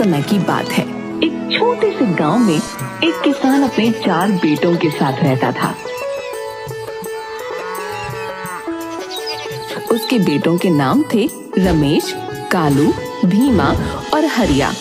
समय की बात है। एक छोटे से गांव में एक किसान अपने 4 बेटों के साथ रहता था। उसके बेटों के नाम थे रमेश, कालू, भीमा और हरिया।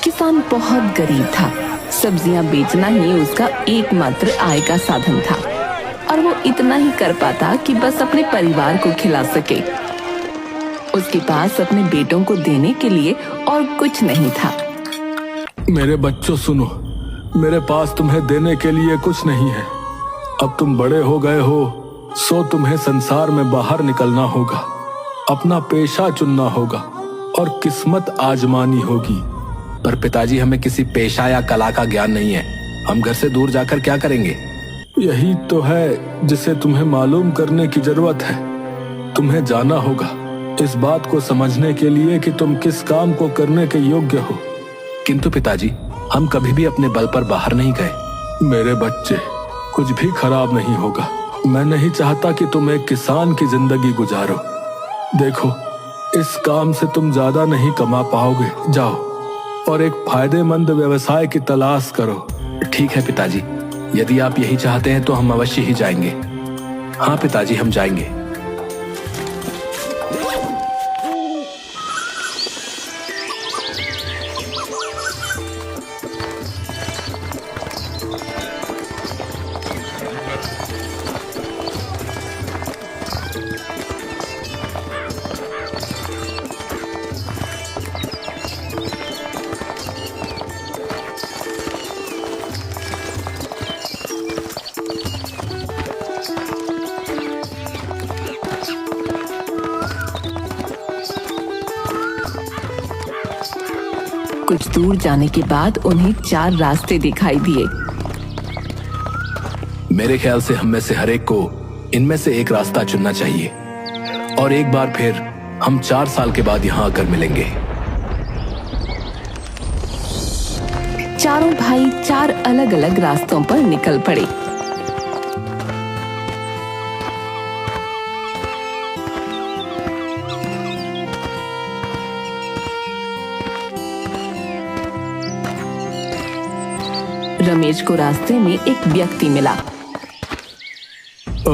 किसान बहुत गरीब था। सब्जियां बेचना ही उसका एकमात्र आय का साधन था और वो इतना ही कर पाता कि बस अपने परिवार को खिला सके। उसके पास अपने बेटों को देने के लिए और कुछ नहीं था। मेरे बच्चों सुनो, मेरे पास तुम्हें देने के लिए कुछ नहीं है। अब तुम बड़े हो गए हो, सो तुम्हें संसार में बाहर निकलना होगा, अपना पेशा चुनना होगा और किस्मत आजमानी होगी। पर पिताजी, हमें किसी पेशा या कला का ज्ञान नहीं है। हम घर से दूर जाकर क्या करेंगे? यही तो है जिसे तुम्हें मालूम करने की जरूरत है। तुम्हें जाना होगा इस बात को समझने के लिए कि तुम किस काम को करने के योग्य हो। किंतु पिताजी, हम कभी भी अपने बल पर बाहर नहीं गए। मेरे बच्चे, कुछ भी खराब नहीं होगा। मैं नहीं चाहता कि तुम एक किसान की जिंदगी गुजारो। देखो, इस काम से तुम ज्यादा नहीं कमा पाओगे। जाओ और एक फायदेमंद व्यवसाय की तलाश करो। ठीक है पिताजी, यदि आप यही चाहते हैं तो हम अवश्य ही जाएंगे। हाँ पिताजी, हम जाएंगे। कुछ दूर जाने के बाद उन्हें 4 रास्ते दिखाई दिए। मेरे ख्याल से हम में से हर एक को इनमें से एक रास्ता चुनना चाहिए और एक बार फिर हम 4 साल के बाद यहाँ आकर मिलेंगे। चारों भाई 4 अलग-अलग रास्तों पर निकल पड़े। रमेश को रास्ते में एक व्यक्ति मिला।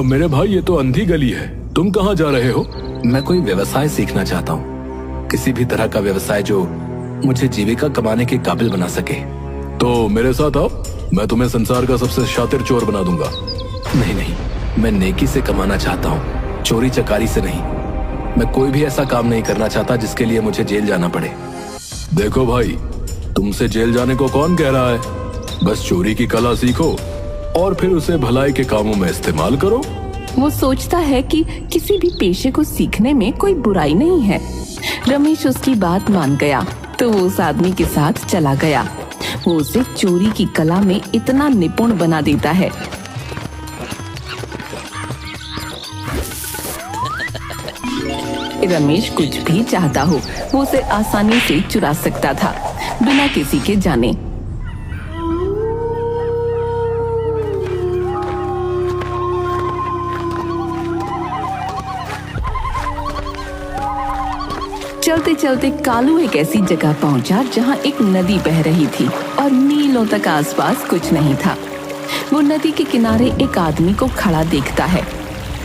मेरे भाई, ये तो अंधी गली है, तुम कहाँ जा रहे हो? मैं कोई व्यवसाय सीखना चाहता हूँ, किसी भी तरह का व्यवसाय जो मुझे जीविका कमाने के काबिल बना सके। तो मेरे साथ आओ, मैं तुम्हें संसार का सबसे शातिर चोर बना दूंगा। नहीं नहीं, मैं नेकी से कमाना चाहता हूँ, चोरी चकारी से नहीं। मैं कोई भी ऐसा काम नहीं करना चाहता जिसके लिए मुझे जेल जाना पड़े। देखो भाई, तुमसे जेल जाने को कौन कह रहा है? बस चोरी की कला सीखो और फिर उसे भलाई के कामों में इस्तेमाल करो। वो सोचता है कि किसी भी पेशे को सीखने में कोई बुराई नहीं है। रमेश उसकी बात मान गया तो वो उस आदमी के साथ चला गया। वो उसे चोरी की कला में इतना निपुण बना देता है। रमेश कुछ भी चाहता हो वो उसे आसानी से चुरा सकता था, बिना किसी के जाने। चलते चलते कालू एक ऐसी जगह पहुंचा जहां एक नदी बह रही थी और मीलों तक आसपास कुछ नहीं था। वो नदी के किनारे एक आदमी को खड़ा देखता है।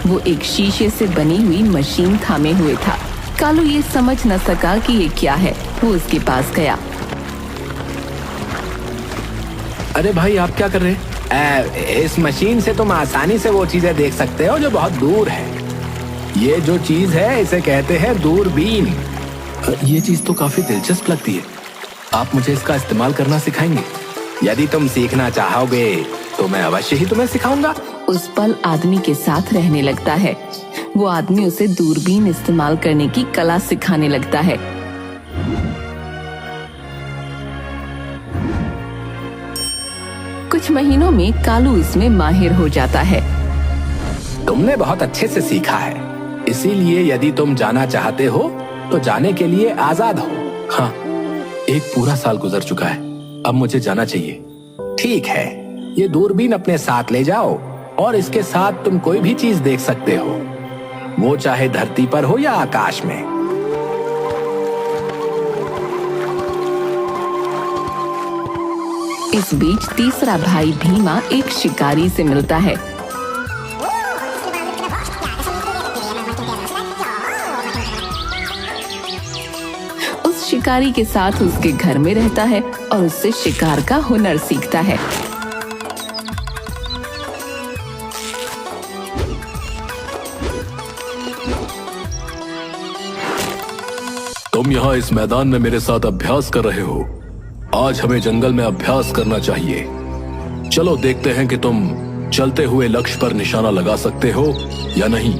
वो एक शीशे से बनी हुई मशीन थामे हुए था। कालू ये समझ न सका कि ये क्या है। वो उसके पास गया। अरे भाई, आप क्या कर रहे हैं? इस मशीन से तुम आसानी से वो चीजें देख सकते हो जो बहुत दूर है। ये जो चीज है इसे कहते हैं दूरबीन। ये चीज तो काफी दिलचस्प लगती है। आप मुझे इसका इस्तेमाल करना सिखाएंगे? यदि तुम सीखना चाहोगे तो मैं अवश्य ही तुम्हें सिखाऊंगा। उस पल आदमी के साथ रहने लगता है। वो आदमी उसे दूरबीन इस्तेमाल करने की कला सिखाने लगता है। कुछ महीनों में कालू इसमें माहिर हो जाता है। तुमने बहुत अच्छे से सीखा है, इसीलिए यदि तुम जाना चाहते हो तो जाने के लिए आजाद हो। हाँ, एक पूरा साल गुजर चुका है, अब मुझे जाना चाहिए। ठीक है, ये दूरबीन अपने साथ ले जाओ और इसके साथ तुम कोई भी चीज देख सकते हो, वो चाहे धरती पर हो या आकाश में। इस बीच तीसरा भाई भीमा एक शिकारी से मिलता है। उस शिकारी के साथ उसके घर में रहता है और उससे शिकार का हुनर सीखता है। तुम यहाँ इस मैदान में मेरे साथ अभ्यास कर रहे हो। आज हमें जंगल में अभ्यास करना चाहिए। चलो देखते हैं कि तुम चलते हुए लक्ष्य पर निशाना लगा सकते हो या नहीं।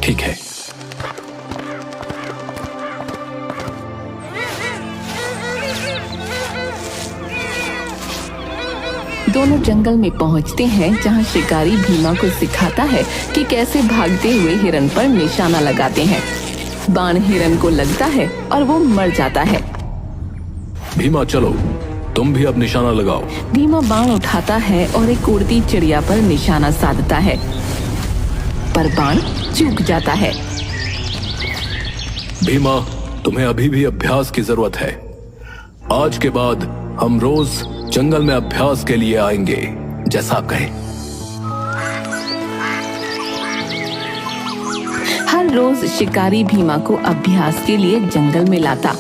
ठीक है। दोनों जंगल में पहुंचते हैं जहां शिकारी भीमा को सिखाता है कि कैसे भागते हुए हिरन पर निशाना लगाते हैं। बाण हिरन को लगता है और वो मर जाता है। भीमा चलो, तुम भी अब निशाना लगाओ। भीमा बाण उठाता है और एक उड़ती चिड़िया पर निशाना साधता है, पर बाण चूक जाता है। भीमा, तुम्हें अभी भी अभ्यास की जरूरत है। आज के बाद हम रोज जंगल में अभ्यास के लिए आएंगे, जैसा आप कहें। हर रोज शिकारी भीमा को अभ्यास के लिए जंगल में लाता।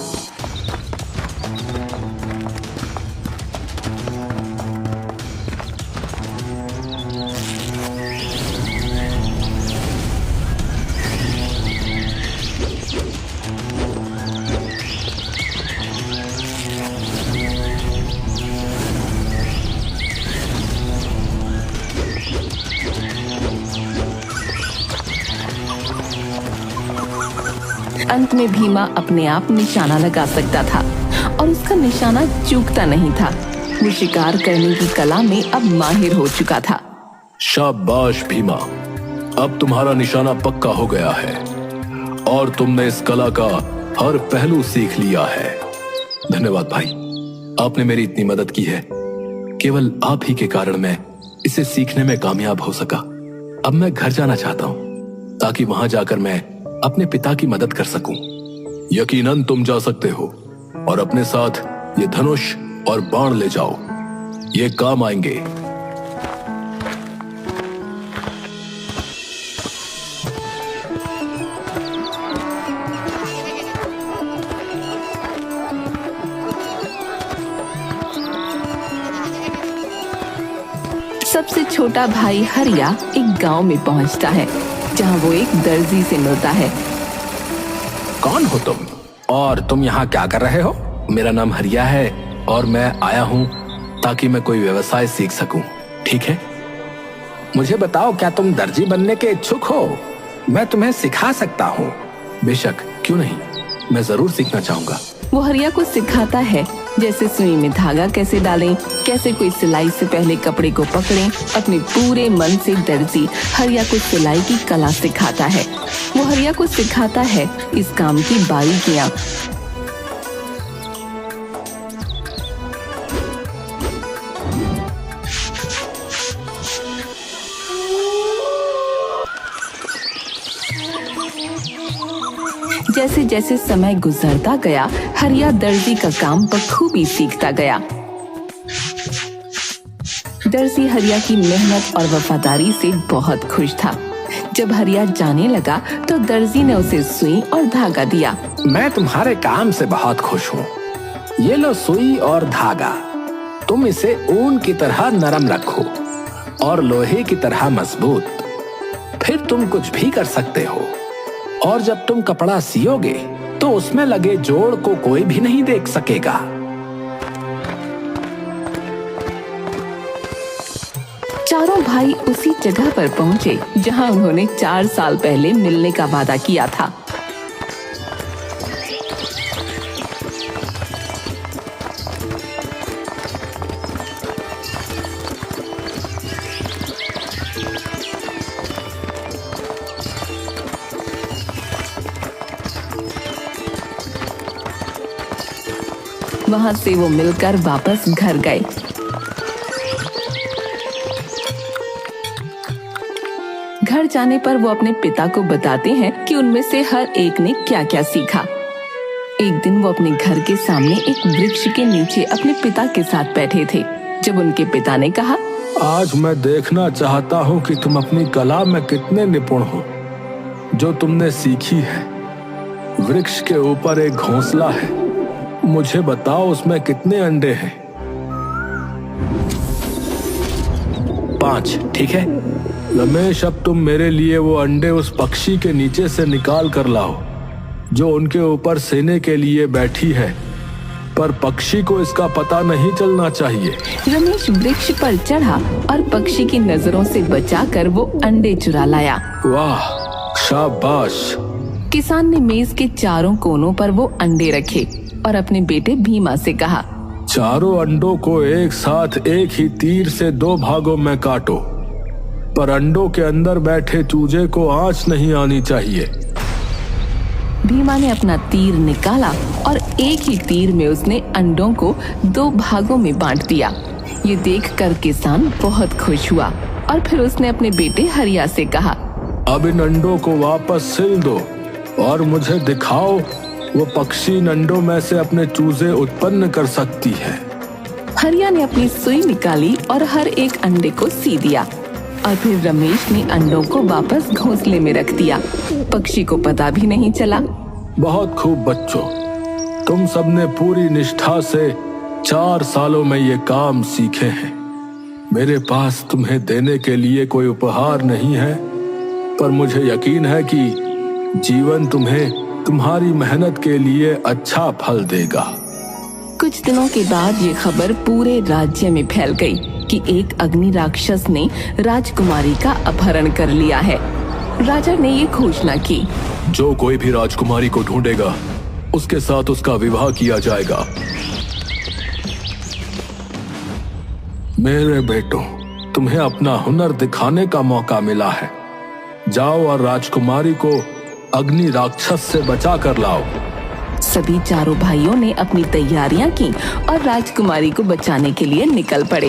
अंत में भीमा अपने आप निशाना लगा सकता था और उसका निशाना चूकता नहीं था। वो शिकार करने की कला में अब माहिर हो चुका था। शाबाश भीमा, अब तुम्हारा निशाना पक्का हो गया है और तुमने इस कला का हर पहलू सीख लिया है। धन्यवाद भाई, आपने मेरी इतनी मदद की है। केवल आप ही के कारण मैं इसे सीखने में कामयाब हो सका। अब मैं घर जाना चाहता हूँ ताकि वहां जाकर मैं अपने पिता की मदद कर सकूं। यकीनन तुम जा सकते हो और अपने साथ ये धनुष और बाण ले जाओ, ये काम आएंगे। सबसे छोटा भाई हरिया एक गांव में पहुंचता है जहां वो एक दर्जी से मिलता है। कौन हो तुम और तुम यहाँ क्या कर रहे हो? मेरा नाम हरिया है और मैं आया हूँ ताकि मैं कोई व्यवसाय सीख सकूं। ठीक है, मुझे बताओ, क्या तुम दर्जी बनने के इच्छुक हो? मैं तुम्हें सिखा सकता हूँ। बेशक, क्यों नहीं, मैं जरूर सीखना चाहूंगा। वो हरिया को सिखाता है जैसे सुई में धागा कैसे डालें, कैसे कोई सिलाई से पहले कपड़े को पकड़ें। अपने पूरे मन से दर्जी हरिया को सिलाई की कला सिखाता है। वो हरिया को सिखाता है इस काम की बारीकियां। जैसे जैसे समय गुजरता गया, हरिया दर्जी का काम बखूबी सीखता गया। दर्जी हरिया की मेहनत और वफादारी से बहुत खुश था। जब हरिया जाने लगा तो दर्जी ने उसे सुई और धागा दिया। मैं तुम्हारे काम से बहुत खुश हूँ। ये लो सुई और धागा, तुम इसे ऊन की तरह नरम रखो और लोहे की तरह मजबूत, फिर तुम कुछ भी कर सकते हो। और जब तुम कपड़ा सियोगे तो उसमें लगे जोड़ को कोई भी नहीं देख सकेगा। चारों भाई उसी जगह पर पहुंचे जहां उन्होंने 4 साल पहले मिलने का वादा किया था। वहां से वो मिलकर वापस घर गए। घर जाने पर वो अपने पिता को बताते हैं कि उनमें से हर एक ने क्या क्या सीखा। एक दिन वो अपने घर के सामने एक वृक्ष के नीचे अपने पिता के साथ बैठे थे, जब उनके पिता ने कहा, आज मैं देखना चाहता हूँ कि तुम अपनी कला में कितने निपुण हो। जो तुमने सीखी है, वृक्ष के ऊपर एक घोंसला है, मुझे बताओ उसमें कितने अंडे हैं? 5, ठीक है। रमेश, अब तुम मेरे लिए वो अंडे उस पक्षी के नीचे से निकाल कर लाओ जो उनके ऊपर सेने के लिए बैठी है, पर पक्षी को इसका पता नहीं चलना चाहिए। रमेश वृक्ष पर चढ़ा और पक्षी की नजरों से बचाकर वो अंडे चुरा लाया। वाह, शाबाश। किसान ने मेज के चारों कोनों पर वो अंडे रखे और अपने बेटे भीमा से कहा, चारों अंडों को एक साथ एक ही तीर से 2 भागों में काटो, पर अंडों के अंदर बैठे चूजे को आंच नहीं आनी चाहिए। भीमा ने अपना तीर निकाला और एक ही तीर में उसने अंडों को 2 भागों में बांट दिया। ये देखकर किसान बहुत खुश हुआ और फिर उसने अपने बेटे हरिया से कहा, अब इन अंडों को वापस सिल दो और मुझे दिखाओ वो पक्षी इन अंडों में से अपने चूजे उत्पन्न कर सकती है। हरिया ने अपनी सुई निकाली और हर एक अंडे को सी दिया और फिर रमेश ने अंडों को वापस घोंसले में रख दिया। पक्षी को पता भी नहीं चला। बहुत खूब बच्चों, तुम सबने पूरी निष्ठा से 4 सालों में ये काम सीखे हैं। मेरे पास तुम्हें देने के लिए कोई उपहार नहीं है, पर मुझे यकीन है कि जीवन तुम्हें तुम्हारी मेहनत के लिए अच्छा फल देगा। कुछ दिनों के बाद ये खबर पूरे राज्य में फैल गई कि एक अग्नि राक्षस ने राजकुमारी का अपहरण कर लिया है। राजा ने ये घोषणा की, जो कोई भी राजकुमारी को ढूंढेगा उसके साथ उसका विवाह किया जाएगा। मेरे बेटों, तुम्हें अपना हुनर दिखाने का मौका मिला है। जाओ और राजकुमारी को अग्नि राक्षस से बचा कर लाओ। सभी चारों भाइयों ने अपनी तैयारियां की और राजकुमारी को बचाने के लिए निकल पड़े।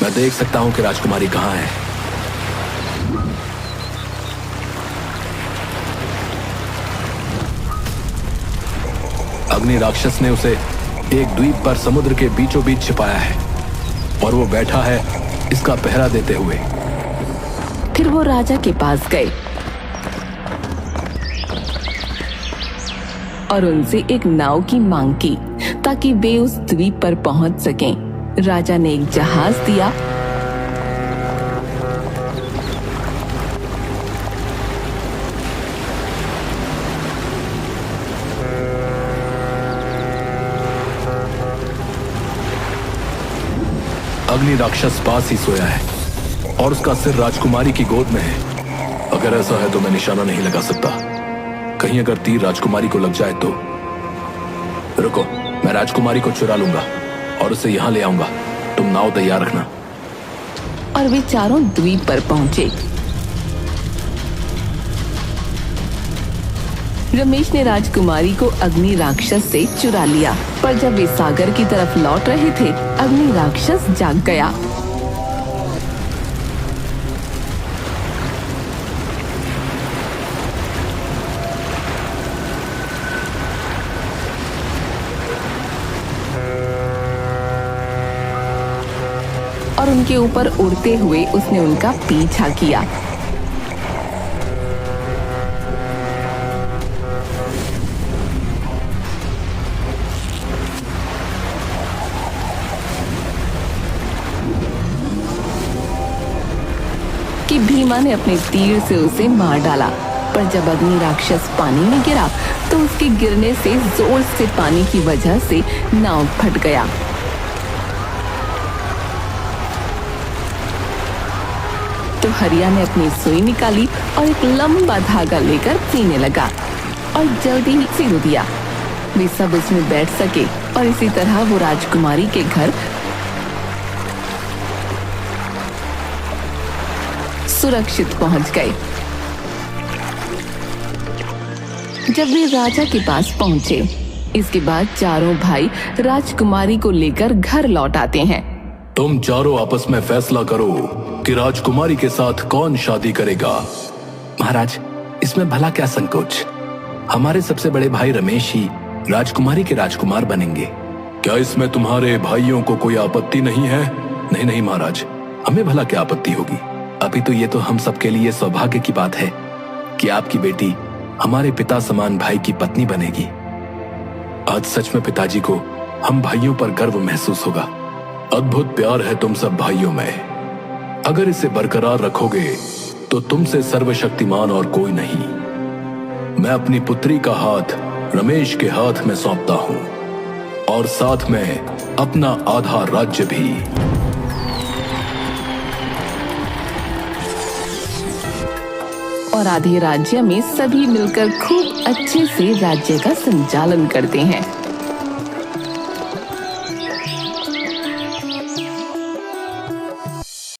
मैं देख सकता हूँ कि राजकुमारी कहाँ है। अग्नि राक्षस ने उसे एक द्वीप पर समुद्र के बीचों बीच छिपाया है और वो बैठा है इसका पहरा देते हुए। फिर वो राजा के पास गए और उनसे एक नाव की मांग की ताकि वे उस द्वीप पर पहुंच सकें। राजा ने एक जहाज दिया अग्नि राक्षस पास ही सोया है और उसका सिर राजकुमारी की गोद में है। अगर ऐसा है तो मैं निशाना नहीं लगा सकता। कहीं अगर तीर राजकुमारी को लग जाए तो। रुको, मैं राजकुमारी को चुरा लूंगा और उसे यहां ले आऊंगा। तुम नाव तैयार रखना। और वे चारों द्वीप पर पहुंचे। रमेश ने राजकुमारी को अग्नि राक्षस से चुरा लिया, पर जब वे सागर की तरफ लौट रहे थे, अग्नि राक्षस जाग गया। और उनके ऊपर उड़ते हुए उसने उनका पीछा किया। कि भीमा ने अपने तीर से उसे मार डाला, पर जब अग्नि राक्षस पानी में गिरा तो उसके गिरने से जोर से पानी की वजह से नाव फट गया। तो हरिया ने अपनी सुई निकाली और एक लंबा धागा लेकर पीने लगा और जल्दी ही सिर दिया। वे सब इसमें बैठ सके और इसी तरह वो राजकुमारी के घर सुरक्षित पहुंच गए। जब वे राजा के पास पहुंचे, इसके बाद चारों भाई राजकुमारी को लेकर घर लौट आते हैं। तुम चारों आपस में फैसला करो कि राजकुमारी के साथ कौन शादी करेगा। महाराज, इसमें भला क्या संकोच? हमारे सबसे बड़े भाई रमेश ही राजकुमारी के राजकुमार बनेंगे। क्या इसमें तुम्हारे भाइयों को कोई आपत्ति नहीं है? नहीं नहीं महाराज, हमें भला क्या आपत्ति होगी। अभी तो ये तो हम सबके लिए सौभाग्य की बात है कि आपकी बेटी हमारे पिता समान भाई की पत्नी बनेगी। आज सच में पिताजी को हम भाइयों पर गर्व महसूस होगा। अद्भुत प्यार है तुम सब भाइयों में। अगर इसे बरकरार रखोगे तो तुमसे सर्वशक्तिमान और कोई नहीं। मैं अपनी पुत्री का हाथ रमेश के हाथ में सौंपता हूं और साथ में अपना आधा राज्य भी। और आधे राज्य में सभी मिलकर खूब अच्छे से राज्य का संचालन करते हैं।